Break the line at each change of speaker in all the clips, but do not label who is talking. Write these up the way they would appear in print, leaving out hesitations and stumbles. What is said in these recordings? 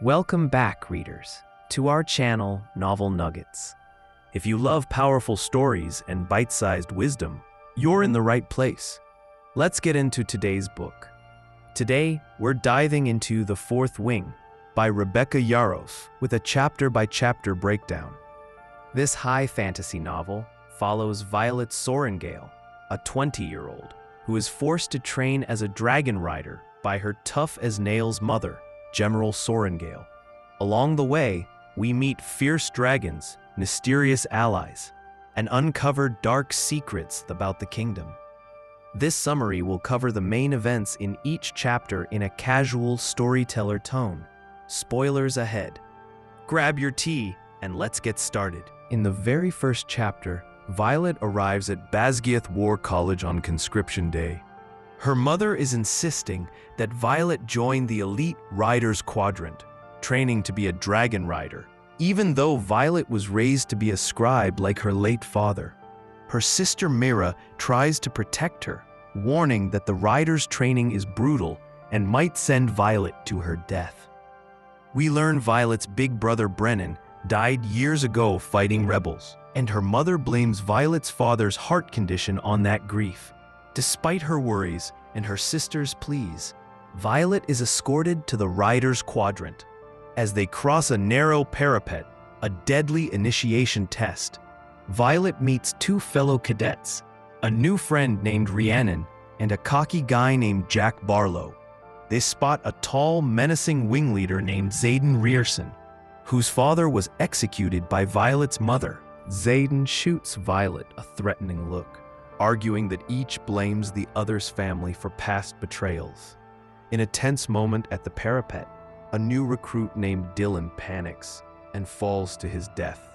Welcome back, readers, to our channel, Novel Nuggets. If you love powerful stories and bite-sized wisdom, you're in the right place. Let's get into today's book. Today, we're diving into The Fourth Wing by Rebecca Yarros with a chapter-by-chapter breakdown. This high fantasy novel follows Violet Sorrengail, a 20-year-old who is forced to train as a dragon rider by her tough-as-nails mother, General Sorrengail. Along the way, we meet fierce dragons, mysterious allies, and uncover dark secrets about the kingdom. This summary will cover the main events in each chapter in a casual storyteller tone. Spoilers ahead. Grab your tea and let's get started. In the very first chapter, Violet arrives at Basgiath War College on conscription day. Her mother is insisting that Violet join the elite riders quadrant, training to be a dragon rider, even though Violet was raised to be a scribe like her late father. Her sister Mira tries to protect her, warning that the riders' training is brutal and might send Violet to her death. We learn Violet's big brother Brennan died years ago fighting rebels, and her mother blames Violet's father's heart condition on that grief. Despite her worries and her sister's pleas, Violet is escorted to the riders' quadrant. As they cross a narrow parapet, a deadly initiation test, Violet meets two fellow cadets, a new friend named Rhiannon and a cocky guy named Jack Barlow. They spot a tall, menacing wing leader named Xaden, whose father was executed by Violet's mother. Xaden shoots Violet a threatening look, arguing that each blames the other's family for past betrayals. In a tense moment at the parapet, a new recruit named Dylan panics and falls to his death.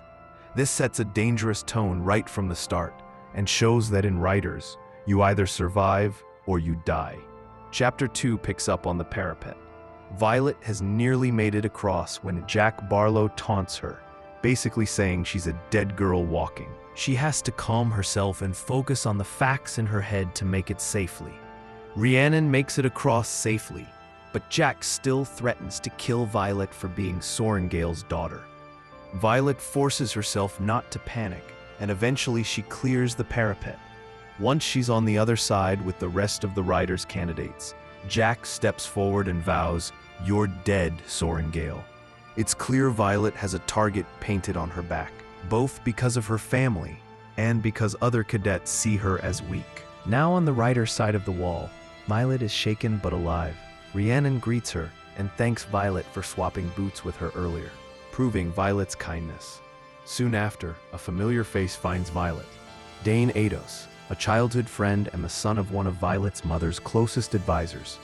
This sets a dangerous tone right from the start and shows that in riders, you either survive or you die. Chapter 2 picks up on the parapet. Violet has nearly made it across when Jack Barlow taunts her, basically saying she's a dead girl walking. She has to calm herself and focus on the facts in her head to make it safely. Rhiannon makes it across safely, but Jack still threatens to kill Violet for being Sorrengail's daughter. Violet forces herself not to panic, and eventually she clears the parapet. Once she's on the other side with the rest of the riders' candidates, Jack steps forward and vows, "You're dead, Sorrengail." It's clear Violet has a target painted on her back, both because of her family and because other cadets see her as weak. Now on the rider's side of the wall, Violet is shaken but alive. Rhiannon greets her and thanks Violet for swapping boots with her earlier, proving Violet's kindness. Soon after, a familiar face finds Violet. Dane Ados, a childhood friend and the son of one of Violet's mother's closest advisors.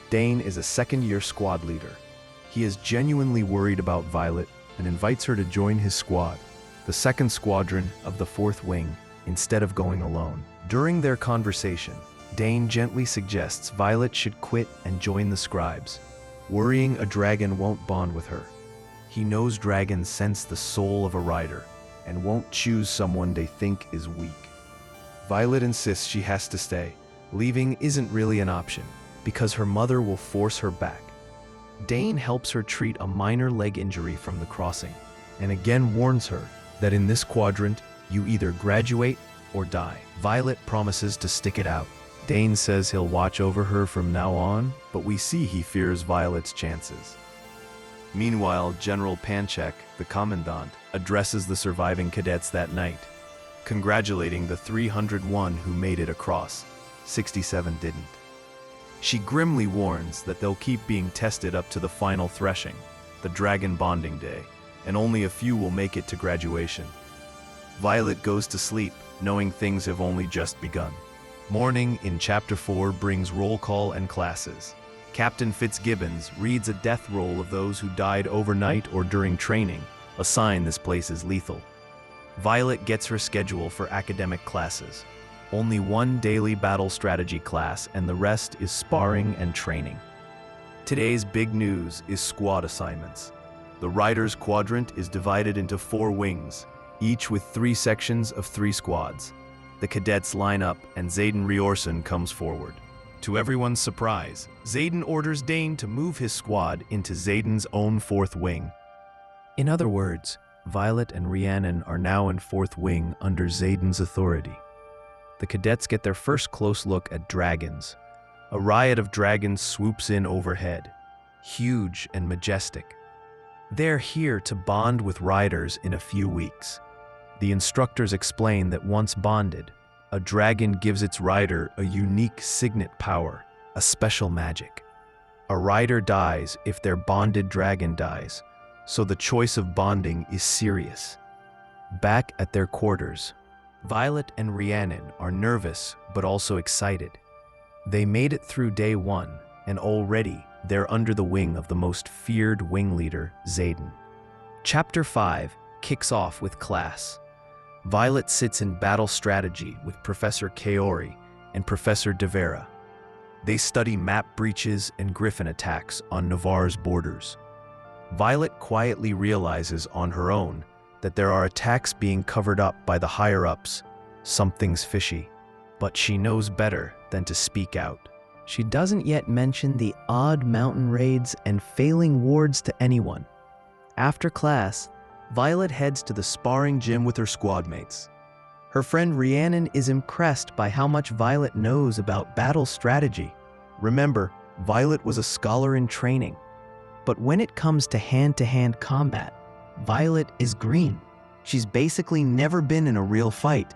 Dane is a second-year squad leader. He is genuinely worried about Violet and invites her to join his squad, the second squadron of the Fourth Wing, instead of going alone. During their conversation, Dane gently suggests Violet should quit and join the scribes, worrying a dragon won't bond with her. He knows dragons sense the soul of a rider and won't choose someone they think is weak. Violet insists she has to stay. Leaving isn't really an option because her mother will force her back. Dane helps her treat a minor leg injury from the crossing and again warns her that in this quadrant, you either graduate or die. Violet promises to stick it out. Dane says he'll watch over her from now on, but we see he fears Violet's chances. Meanwhile, General Panchek, the commandant, addresses the surviving cadets that night, congratulating the 301 who made it across. 67 didn't. She grimly warns that they'll keep being tested up to the final threshing, the dragon bonding day, and only a few will make it to graduation. Violet goes to sleep, knowing things have only just begun. Morning in Chapter 4 brings roll call and classes. Captain Fitzgibbons reads a death roll of those who died overnight or during training, a sign this place is lethal. Violet gets her schedule for academic classes. Only one daily battle strategy class and the rest is sparring and training. Today's big news is squad assignments. The riders' quadrant is divided into 4 wings, each with 3 sections of 3 squads. The cadets line up and Xaden comes forward. To everyone's surprise, Xaden orders Dane to move his squad into Xaden's own fourth wing. In other words, Violet and Rhiannon are now in fourth wing under Xaden's authority. The cadets get their first close look at dragons. A riot of dragons swoops in overhead, huge and majestic. They're here to bond with riders in a few weeks. The instructors explain that once bonded, a dragon gives its rider a unique signet power, a special magic. A rider dies if their bonded dragon dies, so the choice of bonding is serious. Back at their quarters, Violet and Rhiannon are nervous but also excited. They made it through day one, and already they're under the wing of the most feared wing leader, Xaden. Chapter 5 kicks off with class. Violet sits in battle strategy with Professor Kaori and Professor De Vera. They study map breaches and griffin attacks on Navarre's borders. Violet quietly realizes on her own that there are attacks being covered up by the higher-ups. Something's fishy, but she knows better than to speak out. She doesn't yet mention the odd mountain raids and failing wards to anyone. After class, Violet heads to the sparring gym with her squad mates. Her friend Rhiannon is impressed by how much Violet knows about battle strategy. Remember, Violet was a scholar in training. But when it comes to hand-to-hand combat, Violet is green. She's basically never been in a real fight.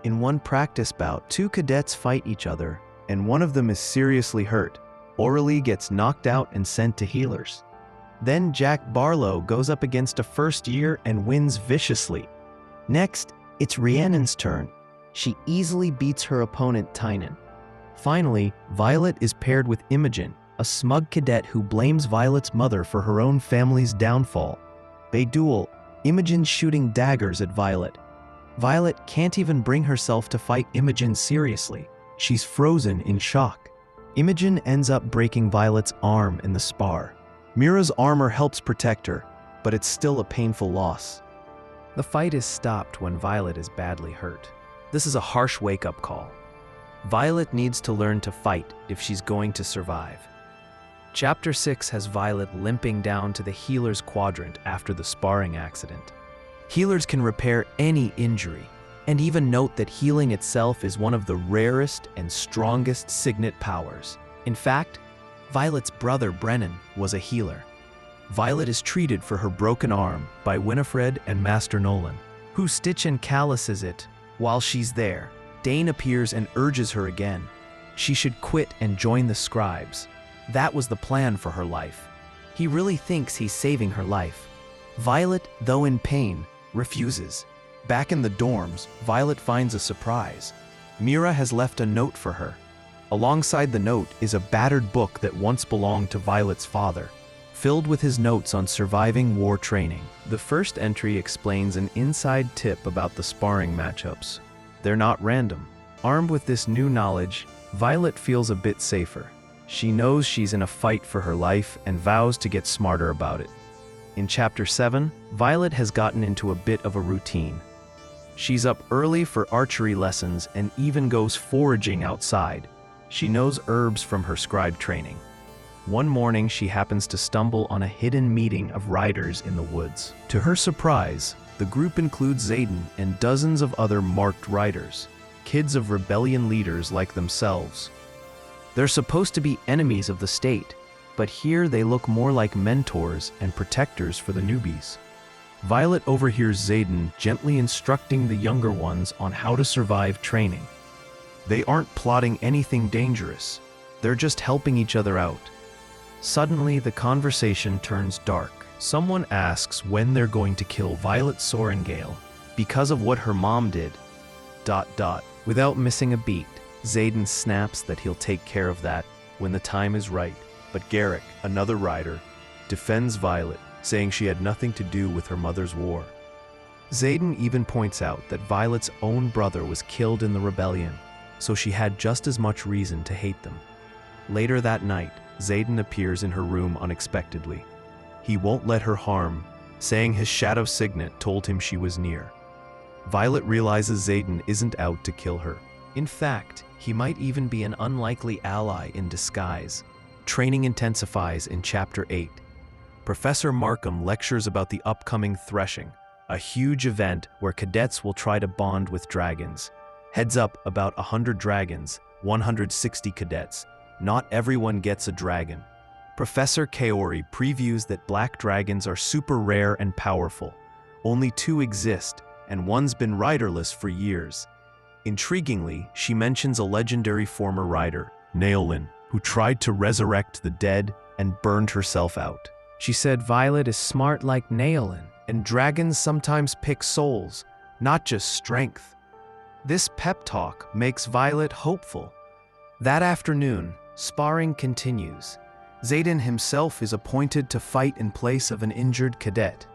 In one practice bout, two cadets fight each other, and one of them is seriously hurt. Aurelie gets knocked out and sent to healers. Then Jack Barlow goes up against a first year and wins viciously. Next, it's Rhiannon's turn. She easily beats her opponent Tynan. Finally, Violet is paired with Imogen, a smug cadet who blames Violet's mother for her own family's downfall. They duel, Imogen shooting daggers at Violet. Violet can't even bring herself to fight Imogen seriously. She's frozen in shock. Imogen ends up breaking Violet's arm in the spar. Mira's armor helps protect her, but it's still a painful loss. The fight is stopped when Violet is badly hurt. This is a harsh wake-up call. Violet needs to learn to fight if she's going to survive. Chapter 6 has Violet limping down to the healer's quadrant after the sparring accident. Healers can repair any injury, and even note that healing itself is one of the rarest and strongest signet powers. In fact, Violet's brother Brennan was a healer. Violet is treated for her broken arm by Winifred and Master Nolan, who stitch and calluses it. While she's there, Dane appears and urges her again. She should quit and join the scribes. That was the plan for her life. He really thinks he's saving her life. Violet, though in pain, refuses. Back in the dorms, Violet finds a surprise. Mira has left a note for her. Alongside the note is a battered book that once belonged to Violet's father, filled with his notes on surviving war training. The first entry explains an inside tip about the sparring matchups. They're not random. Armed with this new knowledge, Violet feels a bit safer. She knows she's in a fight for her life and vows to get smarter about it. In Chapter 7, Violet has gotten into a bit of a routine. She's up early for archery lessons and even goes foraging outside. She knows herbs from her scribe training. One morning, she happens to stumble on a hidden meeting of riders in the woods. To her surprise, the group includes Xaden and dozens of other marked riders, kids of rebellion leaders like themselves. They're supposed to be enemies of the state, but here they look more like mentors and protectors for the newbies. Violet overhears Xaden gently instructing the younger ones on how to survive training. They aren't plotting anything dangerous. They're just helping each other out. Suddenly, the conversation turns dark. Someone asks when they're going to kill Violet Sorengale because of what her mom did. ... Without missing a beat, Xaden snaps that he'll take care of that when the time is right. But Garrick, another rider, defends Violet, saying she had nothing to do with her mother's war. Xaden even points out that Violet's own brother was killed in the rebellion, so she had just as much reason to hate them. Later that night, Xaden appears in her room unexpectedly. He won't let her harm, saying his shadow signet told him she was near. Violet realizes Xaden isn't out to kill her. In fact, he might even be an unlikely ally in disguise. Training intensifies in Chapter 8. Professor Markham lectures about the upcoming threshing, a huge event where cadets will try to bond with dragons. Heads up, about 100 dragons, 160 cadets. Not everyone gets a dragon. Professor Kaori previews that black dragons are super rare and powerful. Only 2 exist, and one's been riderless for years. Intriguingly, she mentions a legendary former rider, Naolin, who tried to resurrect the dead and burned herself out. She said Violet is smart like Naolin, and dragons sometimes pick souls, not just strength. This pep talk makes Violet hopeful. That afternoon, sparring continues. Xaden himself is appointed to fight in place of an injured cadet.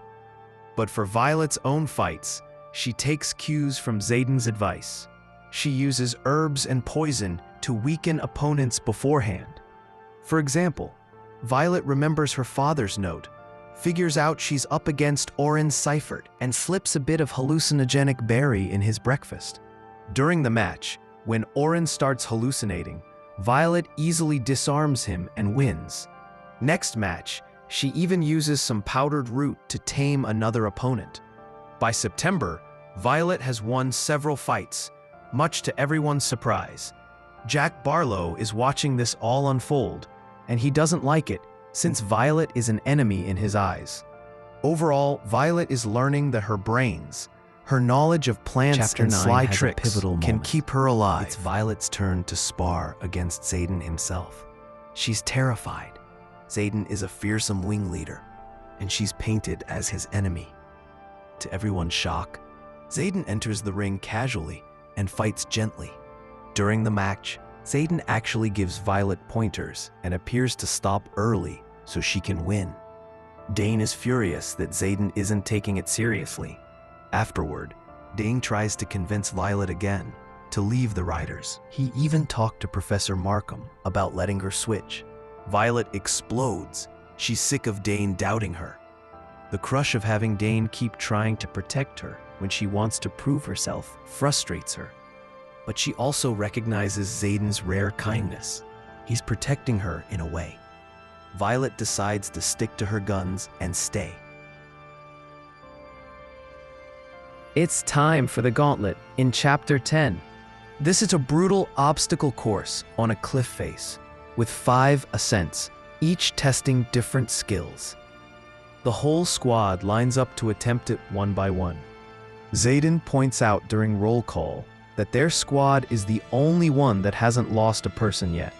But for Violet's own fights, she takes cues from Xaden's advice. She uses herbs and poison to weaken opponents beforehand. For example, Violet remembers her father's note, figures out she's up against Orin Seifert, and slips a bit of hallucinogenic berry in his breakfast. During the match, when Orin starts hallucinating, Violet easily disarms him and wins. Next match, she even uses some powdered root to tame another opponent. By September, Violet has won several fights, much to everyone's surprise. Jack Barlow is watching this all unfold, and he doesn't like it, since Violet is an enemy in his eyes. Overall, Violet is learning that her brains, her knowledge of plants and sly tricks can keep her alive. It's Violet's turn to spar against Xaden himself. She's terrified. Xaden is a fearsome wing leader, and she's painted as his enemy. To everyone's shock, Xaden enters the ring casually and fights gently. During the match, Xaden actually gives Violet pointers and appears to stop early so she can win. Dane is furious that Xaden isn't taking it seriously. Afterward, Dane tries to convince Violet again to leave the Riders. He even talked to Professor Markham about letting her switch. Violet explodes. She's sick of Dane doubting her. The crush of having Dane keep trying to protect her when she wants to prove herself frustrates her. But she also recognizes Xaden's rare kindness. He's protecting her in a way. Violet decides to stick to her guns and stay.
It's time for the gauntlet in Chapter 10.
This is a brutal obstacle course on a cliff face, with 5 ascents, each testing different skills. The whole squad lines up to attempt it one by one. Xaden points out during roll call that their squad is the only one that hasn't lost a person yet.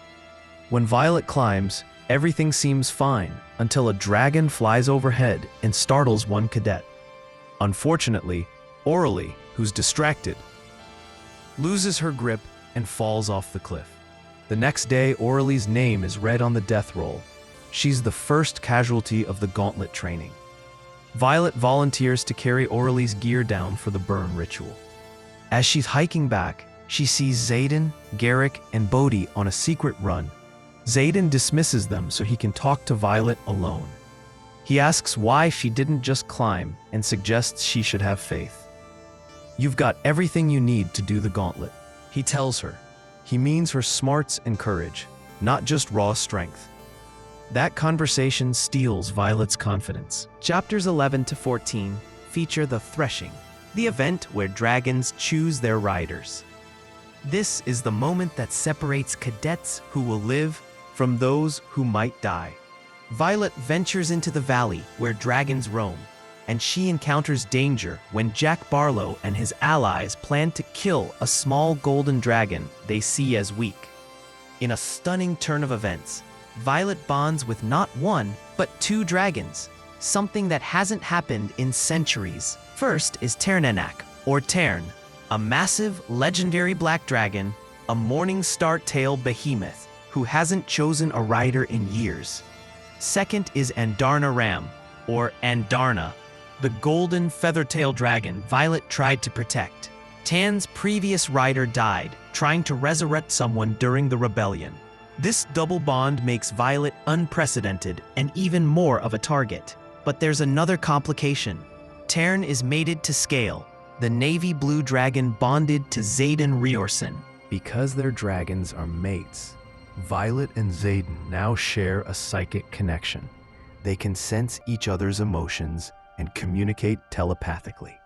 When Violet climbs, everything seems fine until a dragon flies overhead and startles one cadet. Unfortunately, Aurelie, who's distracted, loses her grip and falls off the cliff. The next day, Aurelie's name is read on the death roll. She's the first casualty of the gauntlet training. Violet volunteers to carry Aurelie's gear down for the burn ritual. As she's hiking back, she sees Xaden, Garrick, and Bodhi on a secret run. Xaden dismisses them so he can talk to Violet alone. He asks why she didn't just climb and suggests she should have faith. "You've got everything you need to do the gauntlet," he tells her. He means her smarts and courage, not just raw strength. That conversation steals Violet's confidence.
Chapters 11 to 14 feature the threshing, the event where dragons choose their riders. This is the moment that separates cadets who will live from those who might die. Violet ventures into the valley where dragons roam, and she encounters danger when Jack Barlow and his allies plan to kill a small golden dragon they see as weak. In a stunning turn of events, Violet bonds with not one, but 2 dragons, something that hasn't happened in centuries. First is Ternenak, or Tern, a massive, legendary black dragon, a Morning Star tail behemoth who hasn't chosen a rider in years. Second is Andarna Ram, or Andarna, the golden feather-tail dragon Violet tried to protect. Tan's previous rider died, trying to resurrect someone during the rebellion. This double bond makes Violet unprecedented and even more of a target. But there's another complication. Tern is mated to Scale, the navy blue dragon bonded to Xaden Riorson.
Because their dragons are mates, Violet and Xaden now share a psychic connection. They can sense each other's emotions and communicate telepathically.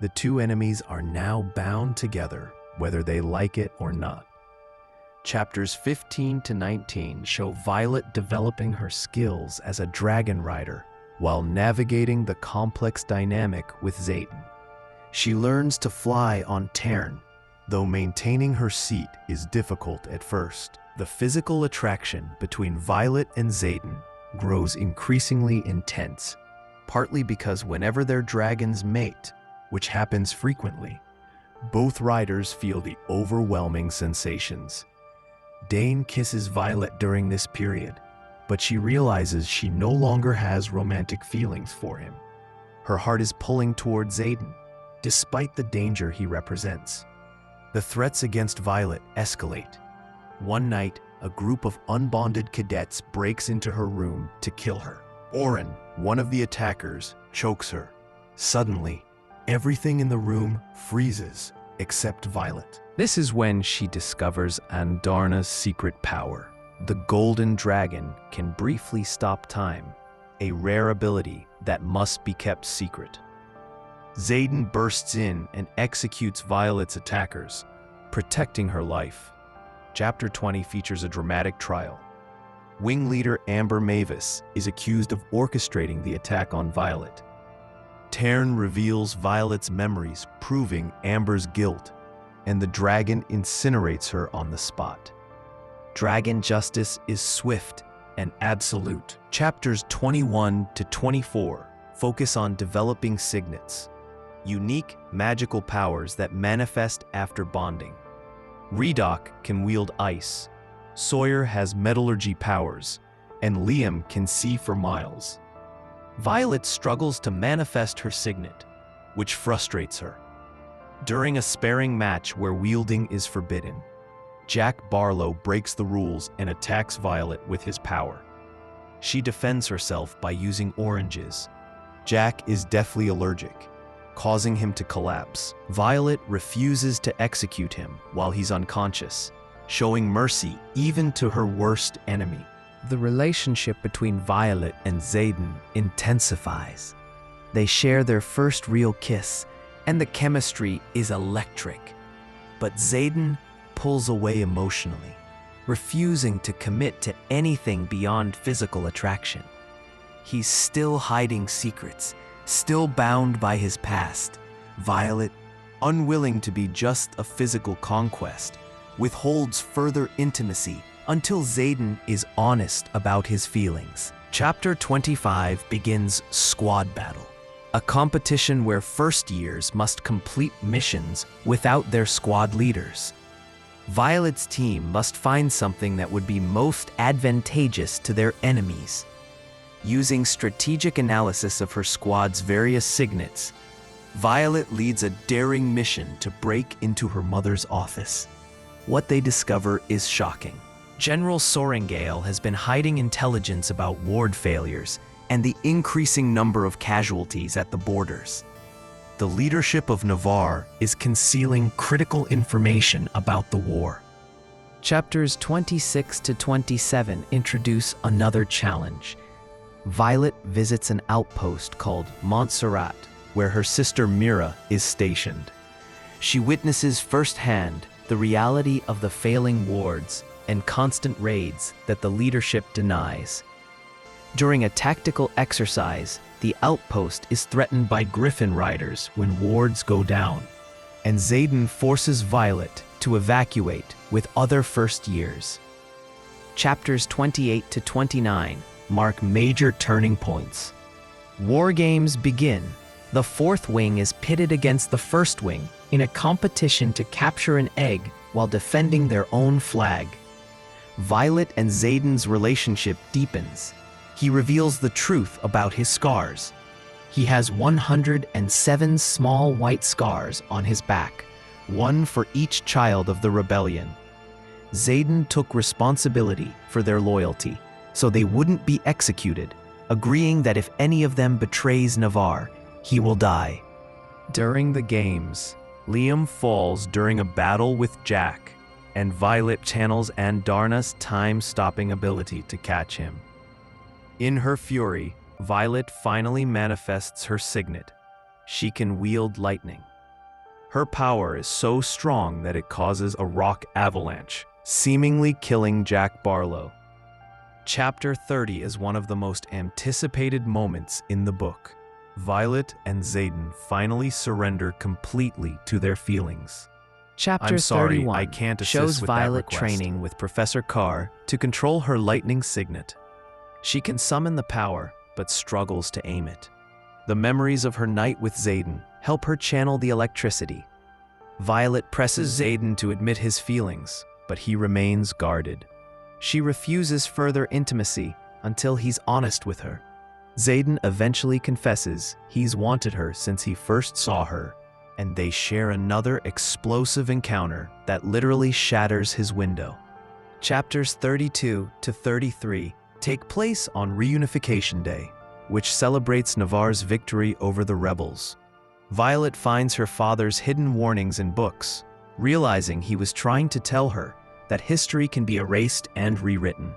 The two enemies are now bound together, whether they like it or not. Chapters 15 to 19 show Violet developing her skills as a dragon rider while navigating the complex dynamic with Xaden. She learns to fly on Tern, though maintaining her seat is difficult at first. The physical attraction between Violet and Xaden grows increasingly intense, partly because whenever their dragons mate, which happens frequently, both riders feel the overwhelming sensations. Dane kisses Violet during this period, but she realizes she no longer has romantic feelings for him. Her heart is pulling toward Xaden, despite the danger he represents. The threats against Violet escalate. One night, a group of unbonded cadets breaks into her room to kill her. Oren, one of the attackers, chokes her. Suddenly, everything in the room freezes except Violet. This is when she discovers Andarna's secret power. The Golden Dragon can briefly stop time, a rare ability that must be kept secret. Xaden bursts in and executes Violet's attackers, protecting her life. Chapter 20 features a dramatic trial. Wing leader Amber Mavis is accused of orchestrating the attack on Violet. Tern reveals Violet's memories, proving Amber's guilt, and the dragon incinerates her on the spot. Dragon justice is swift and absolute. Chapters 21 to 24 focus on developing signets, unique magical powers that manifest after bonding. Redoc can wield ice, Sawyer has metallurgy powers, and Liam can see for miles. Violet struggles to manifest her signet, which frustrates her. During a sparring match where wielding is forbidden, Jack Barlow breaks the rules and attacks Violet with his power. She defends herself by using oranges. Jack is deathly allergic, causing him to collapse. Violet refuses to execute him while he's unconscious, showing mercy even to her worst enemy. The relationship between Violet and Xaden intensifies. They share their first real kiss, and the chemistry is electric. But Xaden pulls away emotionally, refusing to commit to anything beyond physical attraction. He's still hiding secrets, still bound by his past. Violet, unwilling to be just a physical conquest, withholds further intimacy until Xaden is honest about his feelings. Chapter 25 begins Squad Battle, a competition where first years must complete missions without their squad leaders. Violet's team must find something that would be most advantageous to their enemies. Using strategic analysis of her squad's various signets, Violet leads a daring mission to break into her mother's office. What they discover is shocking. General Sorengale has been hiding intelligence about ward failures and the increasing number of casualties at the borders. The leadership of Navarre is concealing critical information about the war. Chapters 26 to 27 introduce another challenge. Violet visits an outpost called Montserrat, where her sister Mira is stationed. She witnesses firsthand the reality of the failing wards and constant raids that the leadership denies. During a tactical exercise, the outpost is threatened by Griffin riders when wards go down, and Xaden forces Violet to evacuate with other first years. Chapters 28 to 29 mark major turning points. War games begin. The fourth wing is pitted against the first wing in a competition to capture an egg while defending their own flag. Violet and Xaden's relationship deepens. He reveals the truth about his scars. He has 107 small white scars on his back, one for each child of the rebellion. Xaden took responsibility for their loyalty, so they wouldn't be executed, agreeing that if any of them betrays Navarre, he will die. During the games, Liam falls during a battle with Jack, and Violet channels Andarna's time-stopping ability to catch him. In her fury, Violet finally manifests her signet. She can wield lightning. Her power is so strong that it causes a rock avalanche, seemingly killing Jack Barlow. Chapter 30 is one of the most anticipated moments in the book. Violet and Xaden finally surrender completely to their feelings.
Chapter
I'm sorry,
31
I can't assist
shows
with that
Violet
request.
training with Professor Carr
To control her lightning signet. She can summon the power, but struggles to aim it. The memories of her night with Xaden help her channel the electricity. Violet presses Xaden to admit his feelings, but he remains guarded. She refuses further intimacy until he's honest with her. Xaden eventually confesses he's wanted her since he first saw her, and they share another explosive encounter that literally shatters his window. Chapters 32 to 33 take place on Reunification Day, which celebrates Navarre's victory over the rebels. Violet finds her father's hidden warnings in books, realizing he was trying to tell her that history can be erased and rewritten.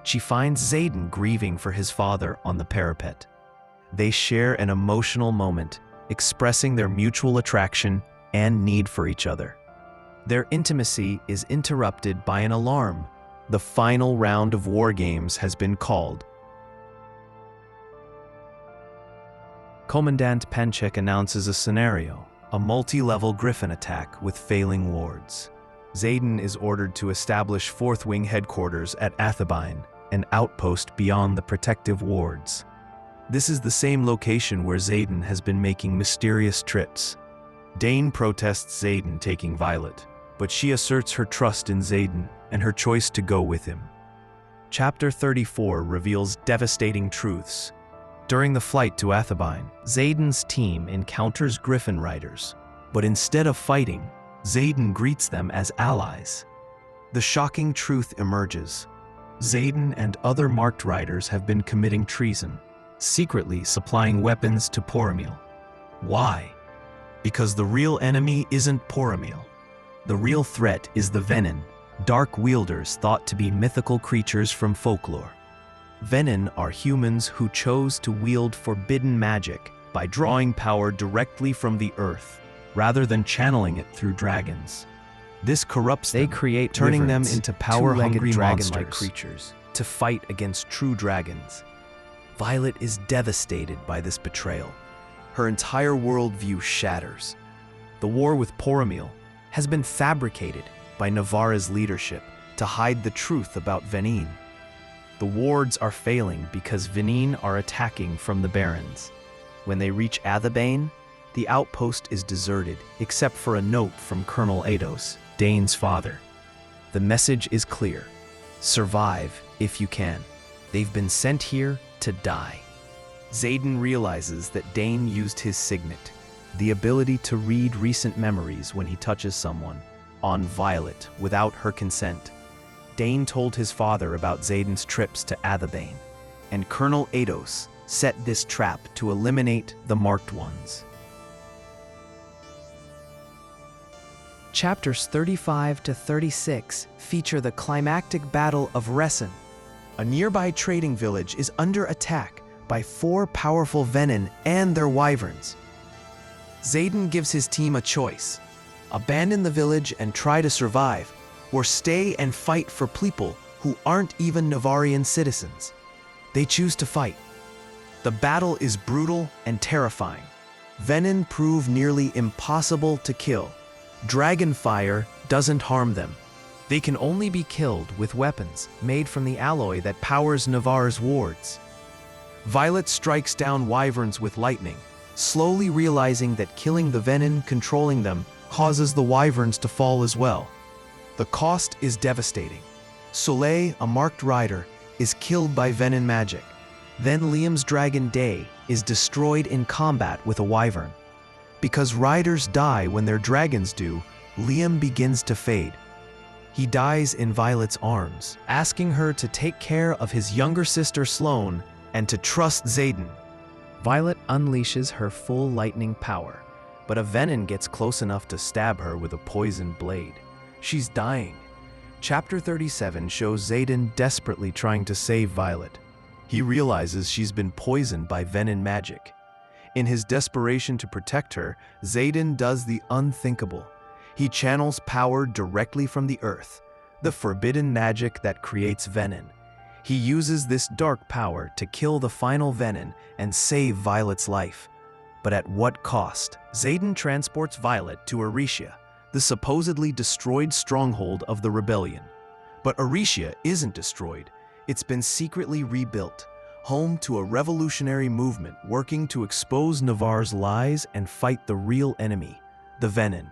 She finds Xaden grieving for his father on the parapet. They share an emotional moment, expressing their mutual attraction and need for each other. Their intimacy is interrupted by an alarm. The final round of war games has been called. Commandant Panchek announces a scenario, a multi-level griffin attack with failing wards. Xaden is ordered to establish 4th Wing headquarters at Athabine, an outpost beyond the protective wards. This is the same location where Xaden has been making mysterious trips. Dane protests Xaden taking Violet, but she asserts her trust in Xaden and her choice to go with him. Chapter 34 reveals devastating truths. During the flight to Athabine, Xaden's team encounters Griffin riders, but instead of fighting, Xaden greets them as allies. The shocking truth emerges. Xaden and other marked riders have been committing treason, secretly supplying weapons to Poromil. Why? Because the real enemy isn't Poromil. The real threat is the Venin, dark wielders thought to be mythical creatures from folklore. Venin are humans who chose to wield forbidden magic by drawing power directly from the earth, rather than channeling it through dragons. This corrupts them, turning them into power-hungry dragon-like creatures to fight against true dragons. Violet is devastated by this betrayal. Her entire worldview shatters. The war with Poromil has been fabricated by Navarre's leadership to hide the truth about Venin. The wards are failing because Venin are attacking from the Barrens. When they reach Athabane, the outpost is deserted except for a note from Colonel Ados, Dane's father. The message is clear: survive if you can. They've been sent here to die. Xaden realizes that Dane used his signet, the ability to read recent memories when he touches someone, on Violet without her consent. Dane told his father about Xaden's trips to Athabane, and Colonel Ados set this trap to eliminate the marked ones.
Chapters 35 to 36 feature the climactic Battle of Resson.
A nearby trading village is under attack by 4 powerful Venin and their wyverns. Xaden gives his team a choice: abandon the village and try to survive, or stay and fight for people who aren't even Navarrian citizens. They choose to fight. The battle is brutal and terrifying. Venin prove nearly impossible to kill. Dragonfire doesn't harm them. They can only be killed with weapons made from the alloy that powers Navarre's wards. Violet strikes down wyverns with lightning, slowly realizing that killing the Venin controlling them causes the wyverns to fall as well. The cost is devastating. Soleil, a marked rider, is killed by Venin magic. Then Liam's dragon Day is destroyed in combat with a wyvern. Because riders die when their dragons do, Liam begins to fade. He dies in Violet's arms, asking her to take care of his younger sister Sloane and to trust Xaden.
Violet unleashes her full lightning power,
but a venom gets close enough to stab her with a poisoned blade. She's dying. Chapter 37 shows Xaden desperately trying to save Violet. He realizes she's been poisoned by venom magic. In his desperation to protect her, Xaden does the unthinkable. He channels power directly from the earth, the forbidden magic that creates venom. He uses this dark power to kill the final venom and save Violet's life. But at what cost? Xaden transports Violet to Aricia, the supposedly destroyed stronghold of the rebellion. But Aricia isn't destroyed. It's been secretly rebuilt, home to a revolutionary movement working to expose Navarre's lies and fight the real enemy, the venom.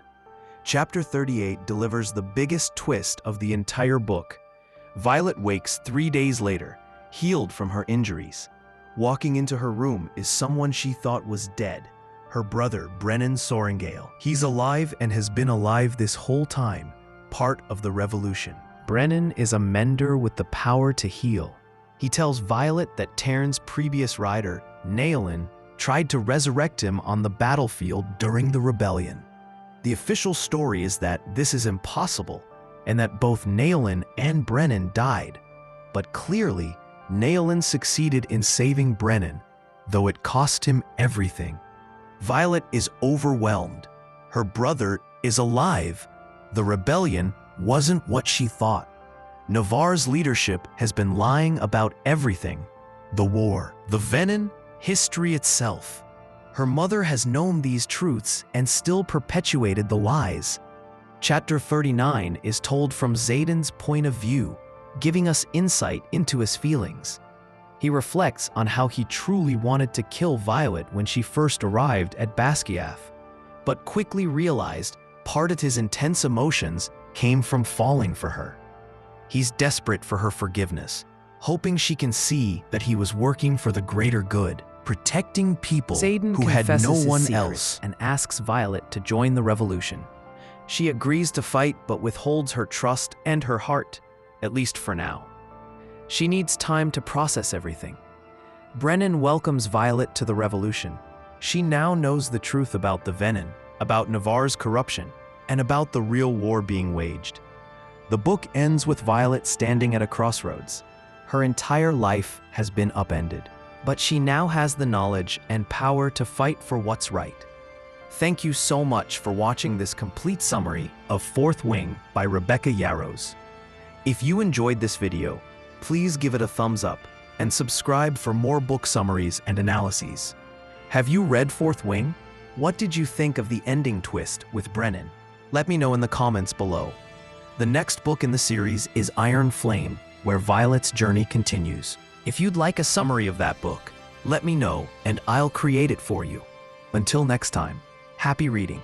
Chapter 38 delivers the biggest twist of the entire book. Violet wakes 3 days later, healed from her injuries. Walking into her room is someone she thought was dead, her brother Brennan Sorengale. He's alive and has been alive this whole time, part of the revolution. Brennan is a mender with the power to heal. He tells Violet that Taryn's previous rider, Naelin, tried to resurrect him on the battlefield during the rebellion. The official story is that this is impossible and that both Naelin and Brennan died. But clearly, Naelin succeeded in saving Brennan, though it cost him everything. Violet is overwhelmed. Her brother is alive. The rebellion wasn't what she thought. Navarre's leadership has been lying about everything. The war, the venom, history itself. Her mother has known these truths and still perpetuated the lies. Chapter 39 is told from Xaden's point of view, giving us insight into his feelings. He reflects on how he truly wanted to kill Violet when she first arrived at Basgiath, but quickly realized part of his intense emotions came from falling for her. He's desperate for her forgiveness, hoping she can see that he was working for the greater good, protecting people
Xaden
who had no
confesses his
one
secret
else.
and asks Violet to join the revolution. She agrees to fight but withholds her trust and her heart, at least for now. She needs time to process everything. Brennan welcomes Violet to the revolution. She now knows the truth about the venom, about Navarre's corruption, and about the real war being waged. The book ends with Violet standing at a crossroads. Her entire life has been upended, but she now has the knowledge and power to fight for what's right. Thank you so much for watching this complete summary of Fourth Wing by Rebecca Yarros. If you enjoyed this video, please give it a thumbs up and subscribe for more book summaries and analyses. Have you read Fourth Wing? What did you think of the ending twist with Brennan? Let me know in the comments below. The next book in the series is Iron Flame, where Violet's journey continues. If you'd like a summary of that book, let me know and I'll create it for you. Until next time, happy reading.